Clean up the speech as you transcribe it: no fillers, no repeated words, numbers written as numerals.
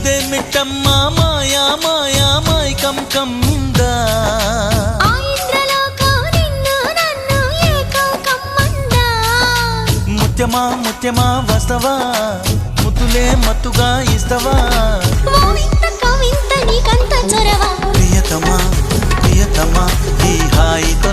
ఇదేమిటమ్మ మాయా మాయా మైకం కమ్మిందా ముత్యమా ముత్యమా వస్తవా ముతులే మత్తుగా ఇస్తవా ప్రియతమా ప్రియతమా ఈ హాయితో